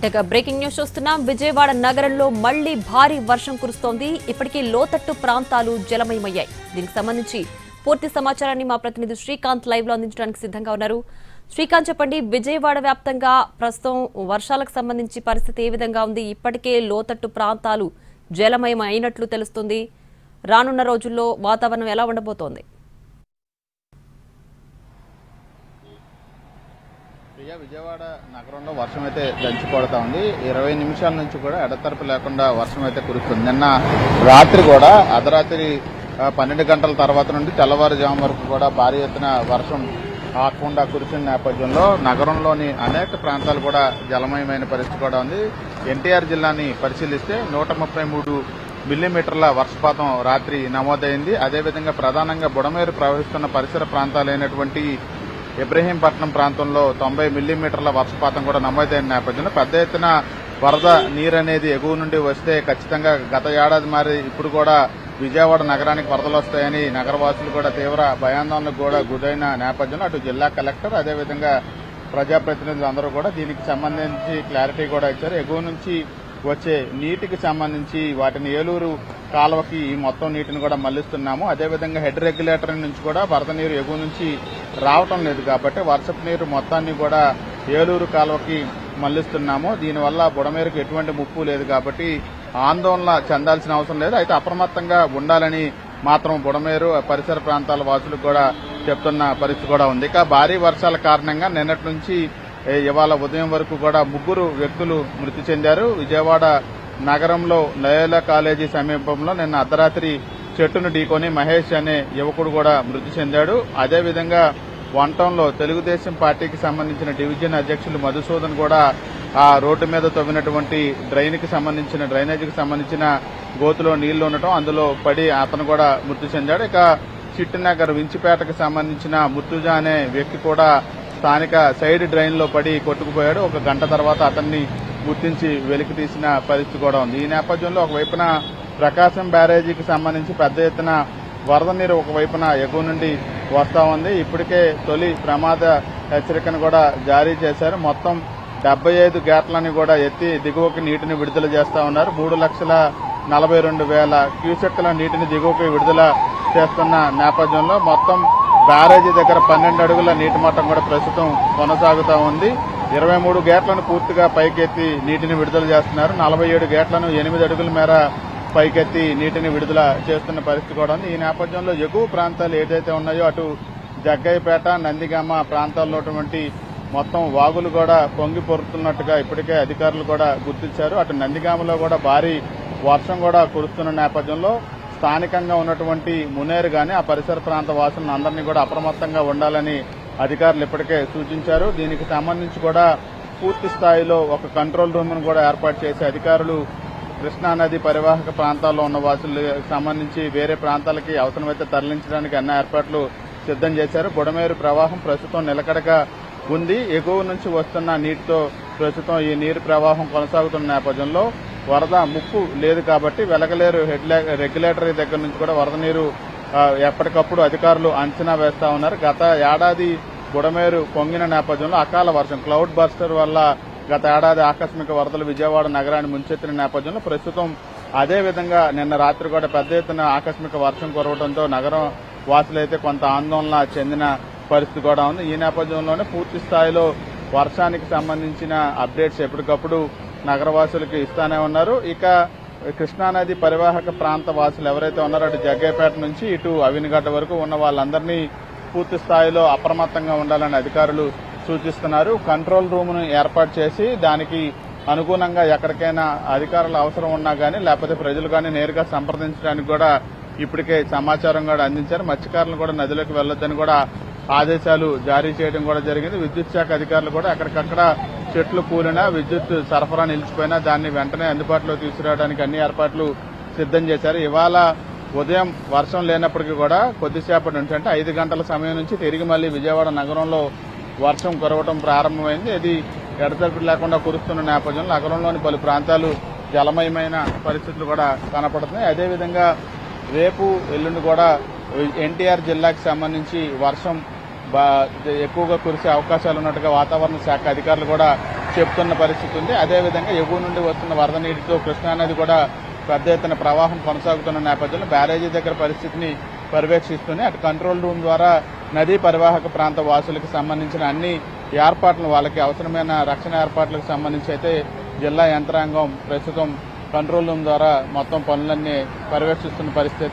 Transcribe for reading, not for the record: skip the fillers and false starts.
Right breaking news చూస్తున్నాం. విజయవాడ నగరంలో మళ్లీ భారీ వర్షం కురుస్తోంది. ఇప్పటికీ లోతట్టు ప్రాంతాలు జలమయమయ్యాయి. దీనికి సంబంధించి పూర్తి సమాచారాన్ని మా ప్రతినిధి శ్రీకాంత్ లైవ్ లో అందించడానికి సిద్ధంగా ఉన్నారు. శ్రీకాంత్, చెప్పండి, విజయవాడ వ్యాప్తంగా ప్రస్తుతం వర్షాలకు సంబంధించి పరిస్థితి ఏ విధంగా ఉంది? ఇప్పటికే లోతట్టు ప్రాంతాలు జలమయం అయినట్లు తెలుస్తుంది. రానున్న రోజుల్లో వాతావరణం ఎలా ఉండబోతోంది? విజయవాడ నగరంలో వర్షం అయితే దంచి కొడతా ఉంది. 20 నిమిషాల నుంచి కూడా ఎడతెరపి లేకుండా వర్షం అయితే కురుస్తుంది. నిన్న రాత్రి కూడా అర్ధరాత్రి 12 గంటల తర్వాత నుండి తెల్లవారుజాము వరకు కూడా భారీ ఎత్తున వర్షం ఆకుండా కురిసిన నేపథ్యంలో నగరంలోని అనేక ప్రాంతాలు కూడా జలమయమైన పరిస్థితి కూడా ఉంది. ఎన్టీఆర్ జిల్లాని పరిశీలిస్తే 133 మిల్లీమీటర్ల వర్షపాతం రాత్రి నమోదైంది. అదేవిధంగా ప్రధానంగా బుడమేరు ప్రవహిస్తున్న పరిసర ప్రాంతాలైనటువంటి ఇబ్రహీంపట్నం ప్రాంతంలో 90 మిల్లీమీటర్ల వర్షపాతం కూడా నమోదైన నేపథ్యంలో పెద్ద ఎత్తున వరద నీరు అనేది ఎగువ నుండి వస్తే ఖచ్చితంగా గత ఏడాది మారి ఇప్పుడు కూడా విజయవాడ నగరానికి వరదలు వస్తాయని నగరవాసులు కూడా తీవ్ర భయాందోళనకు కూడా గురైన నేపథ్యంలో అటు జిల్లా కలెక్టర్ అదేవిధంగా ప్రజాప్రతినిధులు అందరూ కూడా దీనికి సంబంధించి క్లారిటీ కూడా ఇచ్చారు. ఎగువ నుంచి వచ్చే నీటికి సంబంధించి వాటిని ఏలూరు కాలువకి ఈ మొత్తం నీటిని కూడా మళ్లిస్తున్నాము. అదేవిధంగా హెడ్ రెగ్యులేటర్ నుంచి కూడా వరద నీరు ఎగువ నుంచి రావటం లేదు కాబట్టి వర్షపు నీరు మొత్తాన్ని కూడా ఏలూరు కాలువకి మళ్లిస్తున్నాము. దీనివల్ల బుడమేరుకు ఎటువంటి ముప్పు లేదు కాబట్టి ఆందోళన చెందాల్సిన అవసరం లేదు. అయితే అప్రమత్తంగా ఉండాలని మాత్రం బుడమేరు పరిసర ప్రాంతాల వాసులకు కూడా చెప్తున్న పరిస్థితి కూడా ఉంది. ఇక భారీ వర్షాల కారణంగా నిన్నటి నుంచి ఇవాళ ఉదయం వరకు కూడా 3 వ్యక్తులు మృతి చెందారు. విజయవాడ నగరంలో లయోలా కాలేజీ సమీపంలో నిన్న అర్ధరాత్రి చెట్టును ఢీకొని మహేష్ అనే యువకుడు కూడా మృతి చెందాడు. అదేవిధంగా వంటంలో తెలుగుదేశం పార్టీకి సంబంధించిన డివిజన్ అధ్యక్షులు మధుసూదన్ కూడా ఆ రోడ్డు మీద తవ్వినటువంటి డ్రైనేజీకి సంబంధించిన గోతులో నీళ్లు ఉండటం అందులో పడి అతను కూడా మృతి చెందాడు. ఇక చిట్టినగర్ వించిపేటకు సంబంధించిన ముత్తుజా అనే వ్యక్తి కూడా స్థానిక సైడ్ డ్రైన్ లో పడి కొట్టుకుపోయాడు. ఒక గంట తర్వాత అతన్ని గుర్తించి వెలికి తీసిన పరిస్థితి కూడా ఉంది. ఈ నేపథ్యంలో ఒకవైపున ప్రకాశం బ్యారేజీకి సంబంధించి పెద్ద ఎత్తున వరద నీరు ఒకవైపున ఎగువ నుండి వస్తా ఉంది. ఇప్పటికే తొలి ప్రమాద హెచ్చరికను కూడా జారీ చేశారు. మొత్తం 75 గేట్లని కూడా ఎత్తి దిగువకి నీటిని విడుదల చేస్తా ఉన్నారు. 3,42,000 క్యూసెక్కుల నీటిని దిగువకి విడుదల చేస్తున్న నేపథ్యంలో మొత్తం బ్యారేజీ దగ్గర 12 అడుగుల నీటి మట్టం కూడా ప్రస్తుతం కొనసాగుతా ఉంది. 23 గేట్లను పూర్తిగా పైకెత్తి నీటిని విడుదల చేస్తున్నారు. 47 గేట్లను 8 అడుగుల మేర పైకెత్తి నీటిని విడుదల చేస్తున్న పరిస్థితి కూడా ఉంది. ఈ నేపథ్యంలో ఎగువ ప్రాంతాలు ఏదైతే ఉన్నాయో అటు జగ్గయ్యపేట నందిగామ ప్రాంతాల్లో మొత్తం వాగులు కూడా పొంగి పొరుతున్నట్టుగా ఇప్పటికే అధికారులు కూడా గుర్తించారు. అటు నందిగామలో కూడా భారీ వర్షం కూడా కురుస్తున్న నేపథ్యంలో స్థానికంగా ఉన్నటువంటి మునేరు గాని ఆ పరిసర ప్రాంత వాసులను అందరినీ కూడా అప్రమత్తంగా ఉండాలని అధికారులు ఇప్పటికే సూచించారు. దీనికి సంబంధించి కూడా పూర్తి స్థాయిలో ఒక కంట్రోల్ రూమ్ ను కూడా ఏర్పాటు చేసి అధికారులు కృష్ణానది పరివాహక ప్రాంతాల్లో ఉన్న వాసులకు సంబంధించి వేరే ప్రాంతాలకి అవసరమైతే తరలించడానికి అన్ని ఏర్పాట్లు సిద్దం చేశారు. బుడమేరు ప్రవాహం ప్రస్తుతం నిలకడగా ఉంది. ఎగువ నుంచి వస్తున్న నీటితో ప్రస్తుతం ఈ నీరు ప్రవాహం కొనసాగుతున్న నేపథ్యంలో వరద ముప్పు లేదు కాబట్టి వెలగలేరు రెగ్యులేటరీ దగ్గర నుంచి కూడా వరద నీరు ఎప్పటికప్పుడు అధికారులు అంచనా వేస్తా ఉన్నారు. గత ఏడాది బుడమేరు పొంగిన నేపథ్యంలో అకాల వర్షం క్లౌడ్ బస్టర్ వల్ల గత ఏడాది ఆకస్మిక వరదలు విజయవాడ నగరాన్ని ముంచెత్తిన నేపథ్యంలో ప్రస్తుతం అదేవిధంగా నిన్న రాత్రి కూడా పెద్ద ఎత్తున ఆకస్మిక వర్షం కురవడంతో నగరం వాసులైతే కొంత ఆందోళన చెందిన పరిస్థితి కూడా ఉంది. ఈ నేపథ్యంలోనే పూర్తి స్థాయిలో వర్షానికి సంబంధించిన అప్డేట్స్ ఎప్పటికప్పుడు నగరవాసులకు ఇస్తానే ఉన్నారు. ఇక కృష్ణానది పరివాహక ప్రాంత వాసులు ఎవరైతే ఉన్నారో అటు జగ్గయ్యపేట నుంచి ఇటు అవినిగడ్డ వరకు ఉన్న వాళ్ళందరినీ పూర్తి స్థాయిలో అప్రమత్తంగా ఉండాలని అధికారులు సూచిస్తున్నారు. కంట్రోల్ రూమ్ ను ఏర్పాటు చేసి దానికి అనుగుణంగా ఎక్కడికైనా అధికారుల అవసరం ఉన్నా గానీ లేకపోతే ప్రజలు గానీ నేరుగా సంప్రదించడానికి కూడా ఇప్పటికే సమాచారం కూడా అందించారు. మత్స్యకారులు కూడా నదిలోకి వెళ్లొద్దని కూడా ఆదేశాలు జారీ చేయడం కూడా జరిగింది. విద్యుత్ శాఖ అధికారులు కూడా ఎక్కడికక్కడ చెట్లు కూలినా విద్యుత్ సరఫరా నిలిచిపోయినా దాన్ని వెంటనే అందుబాటులో తీసుకురావడానికి అన్ని ఏర్పాట్లు సిద్దం చేశారు. ఇవాళ ఉదయం వర్షం లేనప్పటికీ కూడా కొద్దిసేపటి నుంచి అంటే 5 గంటల సమయం నుంచి తిరిగి మళ్లీ విజయవాడ నగరంలో వర్షం కురవడం ప్రారంభమైంది. ఇది ఎడతెరిపి లేకుండా కురుస్తున్న నేపథ్యంలో నగరంలోని పలు ప్రాంతాలు జలమయమైన పరిస్థితులు కూడా కనపడుతున్నాయి. అదేవిధంగా రేపు ఎల్లుండి కూడా ఎన్టీఆర్ జిల్లాకు సంబంధించి వర్షం ఎక్కువగా కురిసే అవకాశాలు ఉన్నట్టుగా వాతావరణ శాఖ అధికారులు కూడా చెప్తున్న పరిస్థితి ఉంది. అదేవిధంగా ఎగువ నుండి వస్తున్న వరద నీటితో కృష్ణానది కూడా పెద్ద ఎత్తున ప్రవాహం కొనసాగుతున్న నేపథ్యంలో బ్యారేజీ దగ్గర పరిస్థితిని పర్యవేక్షిస్తూనే అటు కంట్రోల్ రూమ్ ద్వారా నదీ పరివాహక ప్రాంత వాసులకు సంబంధించిన అన్ని ఏర్పాట్లు, వాళ్ళకి అవసరమైన రక్షణ ఏర్పాట్లకు సంబంధించి అయితే జిల్లా యంత్రాంగం ప్రస్తుతం కంట్రోల్ రూమ్ ద్వారా మొత్తం పనులన్నీ పర్యవేక్షిస్తున్న పరిస్థితి.